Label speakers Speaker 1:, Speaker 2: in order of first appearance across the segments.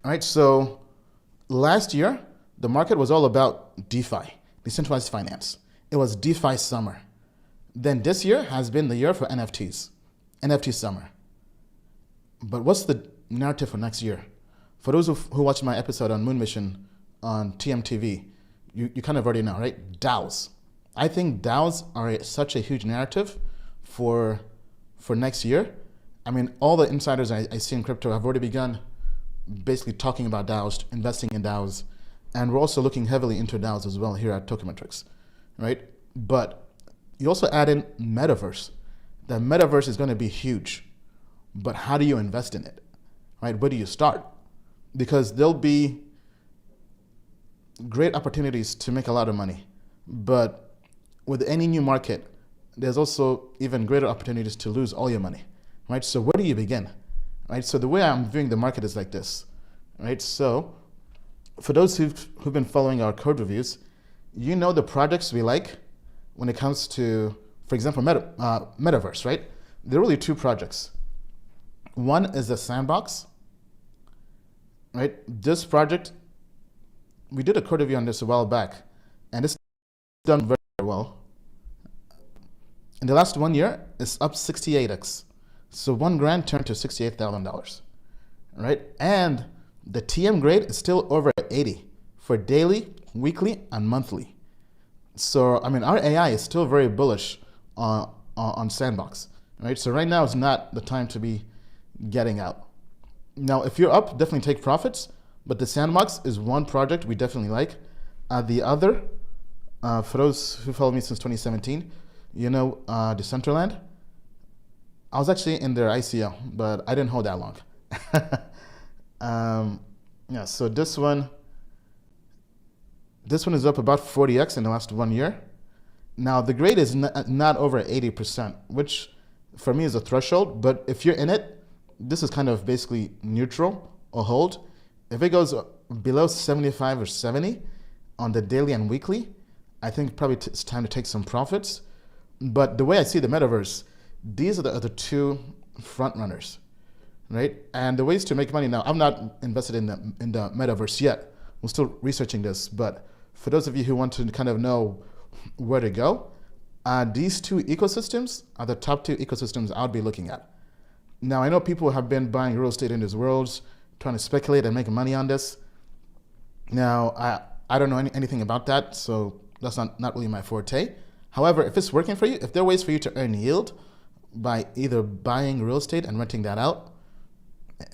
Speaker 1: All right, so last year, the market was all about DeFi, decentralized finance. It was DeFi summer. Then this year has been the year for NFTs, NFT summer. But what's the narrative for next year? For those who watched my episode on Moon Mission on TMTV, you kind of already know, right? DAOs. I think DAOs are such a huge narrative for next year. I mean, all the insiders I see in crypto have already begun basically talking about DAOs, investing in DAOs, and we're also looking heavily into DAOs as well here at Token Metrics, right? But you also add in metaverse. The metaverse is going to be huge, but how do you invest in it, right? Where do you start? Because there'll be great opportunities to make a lot of money, but with any new market, there's also even greater opportunities to lose all your money, right? So where do you begin, right? So the way I'm viewing the market is like this, right? So for those who've been following our code reviews, you know the projects we like when it comes to, for example, metaverse, right? There are really two projects. One is the Sandbox, right? This project, we did a code review on this a while back, and it's done very, very well. In the last 1 year, it's up 68x. So $1,000 turned to $68,000, right? And the TM grade is still over 80 for daily, weekly, and monthly. So, I mean, our AI is still very bullish on Sandbox, right? So right now is not the time to be getting out. Now, if you're up, definitely take profits, but the Sandbox is one project we definitely like. The other, for those who follow me since 2017, you know, Decentraland. I was actually in their ICO, but I didn't hold that long. Yeah, so this one is up about 40x in the last 1 year. Now, the grade is not over 80%, which for me is a threshold, but if you're in it, this is kind of basically neutral or hold. If it goes below 75 or 70 on the daily and weekly, I think probably it's time to take some profits. But the way I see the metaverse, these are the two front runners, right? And the ways to make money now, I'm not invested in the metaverse yet. We're still researching this, but for those of you who want to kind of know where to go, these two ecosystems are the top two ecosystems I would be looking at. Now, I know people have been buying real estate in these worlds, trying to speculate and make money on this. Now, I don't know anything about that, so that's not really my forte. However, if it's working for you, if there are ways for you to earn yield by either buying real estate and renting that out,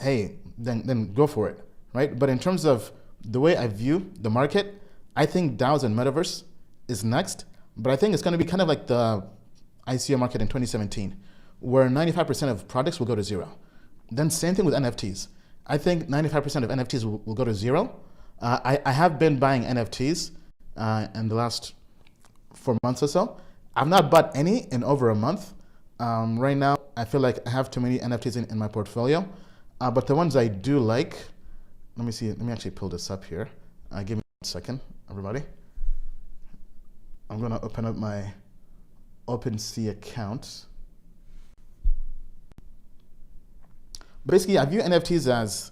Speaker 1: hey, then go for it, right? But in terms of the way I view the market, I think DAOs and Metaverse is next, but I think it's going to be kind of like the ICO market in 2017, where 95% of products will go to zero. Then same thing with NFTs. I think 95% of NFTs will go to zero. I have been buying NFTs in the last 4 months or so. I've not bought any in over a month. Right now, I feel like I have too many NFTs in my portfolio. But the ones I do like, let me see, let me actually pull this up here. Give me 1 second, everybody. I'm gonna open up my OpenSea account. Basically, I view NFTs as,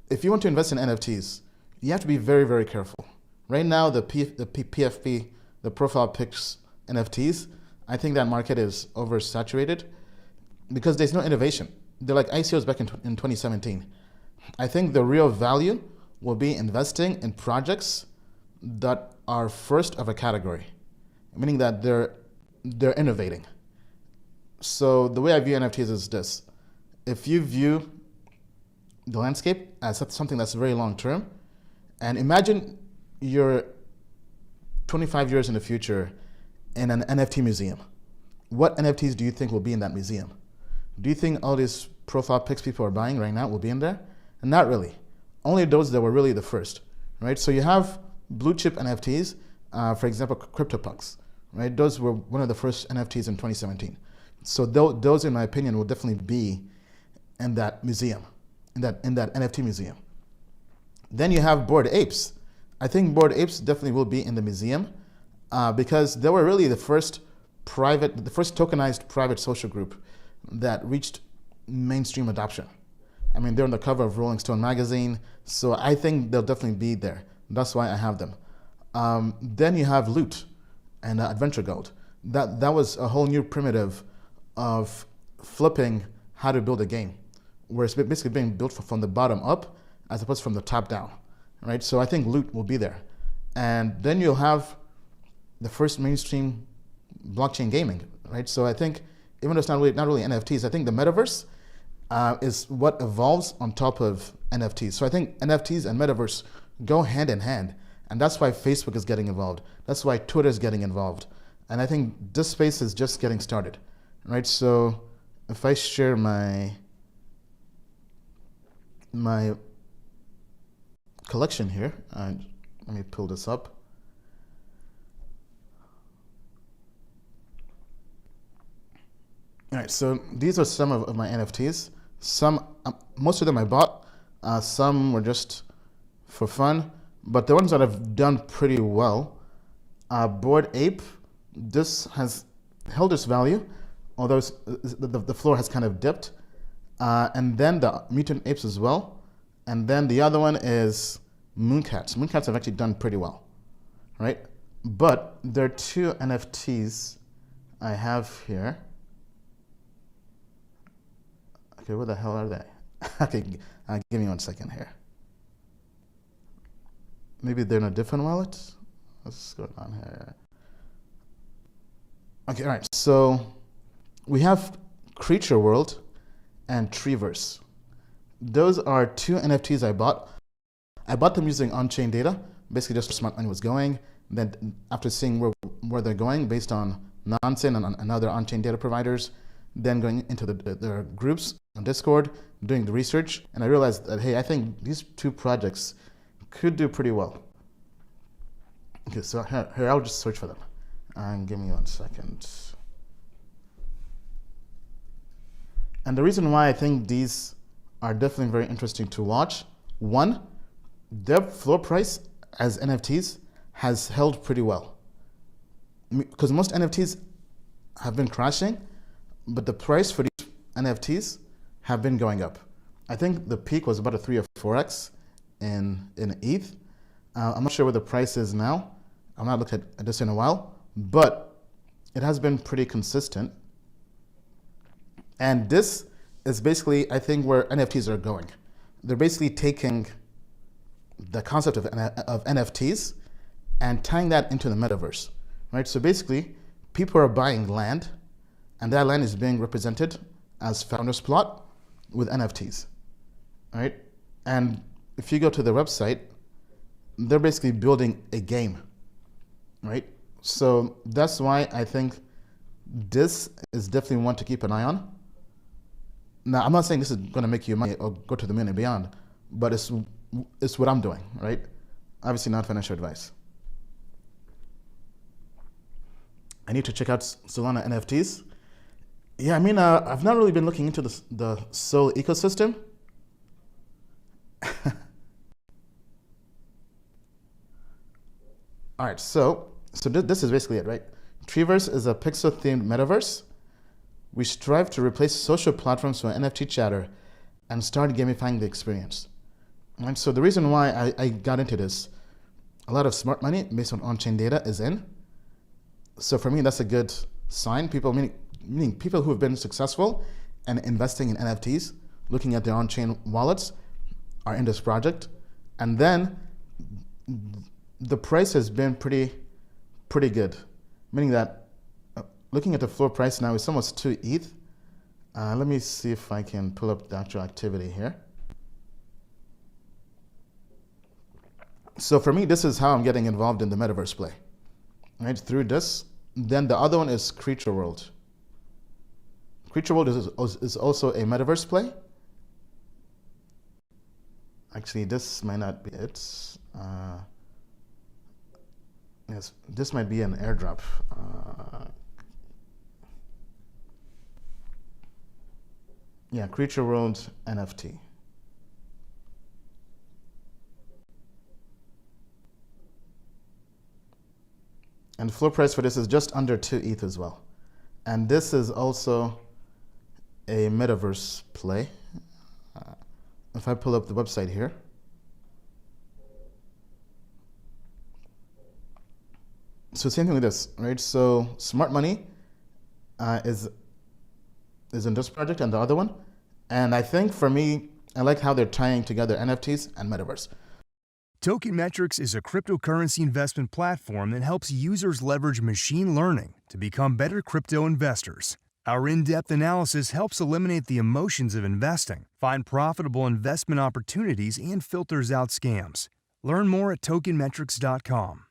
Speaker 1: if you want to invest in NFTs, you have to be very, very careful. Right now, the PFP, the profile pics NFTs, I think that market is oversaturated because there's no innovation. They're like ICOs back in 2017. I think the real value will be investing in projects that are first of a category, meaning that they're innovating. So the way I view NFTs is this. If you view the landscape as something that's very long term, and imagine you're 25 years in the future in an NFT museum. What NFTs do you think will be in that museum? Do you think all these profile pics people are buying right now will be in there? And not really. Only those that were really the first, right? So you have blue chip NFTs, for example, CryptoPunks, right? Those were one of the first NFTs in 2017. So those, in my opinion, will definitely be in that museum, in that NFT museum. Then you have Bored Apes. I think Bored Apes definitely will be in the museum because they were really the first tokenized private social group that reached mainstream adoption. I mean, they're on the cover of Rolling Stone magazine, so I think they'll definitely be there. That's why I have them. Then you have Loot and Adventure Gold. That was a whole new primitive of flipping how to build a game, where it's basically being built from the bottom up as opposed to from the top down, right? So I think Loot will be there. And then you'll have the first mainstream blockchain gaming, right? So I think, even though it's not really NFTs, I think the metaverse is what evolves on top of NFTs. So I think NFTs and metaverse go hand in hand. And that's why Facebook is getting involved. That's why Twitter is getting involved. And I think this space is just getting started, right? So if I share my collection here, let me pull this up. All right, so these are some of my NFTs. Most of them I bought. Some were just for fun, but the ones that have done pretty well, Bored Ape, this has held its value, although the floor has kind of dipped. And then the Mutant Apes as well. And then the other one is Mooncats. Mooncats have actually done pretty well, right? But there are two NFTs I have here. Okay, where the hell are they? Okay, give me 1 second here. Maybe they're in a different wallet. What's going on here? Okay, all right. So we have Creature World and Treeverse. Those are two NFTs I bought. I bought them using on-chain data, basically just where smart money was going. Then after seeing where they're going based on Nonchain and other on-chain data providers, then going into their groups on Discord, doing the research, and I realized that, hey, I think these two projects could do pretty well. Okay, so here I'll just search for them. And give me 1 second. And the reason why I think these are definitely very interesting to watch, one, their floor price as NFTs has held pretty well. Because most NFTs have been crashing, but the price for these NFTs have been going up. I think the peak was about a 3 or 4x in ETH. I'm not sure what the price is now. I've not looked at this in a while, but it has been pretty consistent. And this is basically, I think, where NFTs are going. They're basically taking the concept of NFTs and tying that into the metaverse, right? So basically, people are buying land, and that land is being represented as founder's plot with NFTs, right? And if you go to the website, they're basically building a game, right? So that's why I think this is definitely one to keep an eye on. Now, I'm not saying this is going to make you money or go to the moon and beyond, but it's what I'm doing, right? Obviously not financial advice. I need to check out Solana NFTs. Yeah, I mean, I've not really been looking into the Sol ecosystem. All right, so this is basically it, right? Treeverse is a pixel-themed metaverse. We strive to replace social platforms for NFT chatter and start gamifying the experience. And so the reason why I got into this, a lot of smart money based on-chain data is in. So for me, that's a good sign. Meaning people who have been successful and investing in NFTs, looking at their on-chain wallets, are in this project. And then the price has been pretty good, meaning that looking at the floor price now, it's almost 2 ETH. Let me see if I can pull up the actual activity here. So for me, this is how I'm getting involved in the metaverse play, right? Through this. Then the other one is Creature World. Creature World is also a metaverse play. Actually, this might not be it. Yes, this might be an airdrop. Yeah, Creature World NFT. And the floor price for this is just under 2 ETH as well. And this is also a metaverse play. if I pull up the website here, so same thing with this, right? So Smart Money is in this project and the other one. And I think for me, I like how they're tying together NFTs and metaverse.
Speaker 2: Token Metrics is a cryptocurrency investment platform that helps users leverage machine learning to become better crypto investors. Our in-depth analysis helps eliminate the emotions of investing, find profitable investment opportunities, and filters out scams. Learn more at tokenmetrics.com.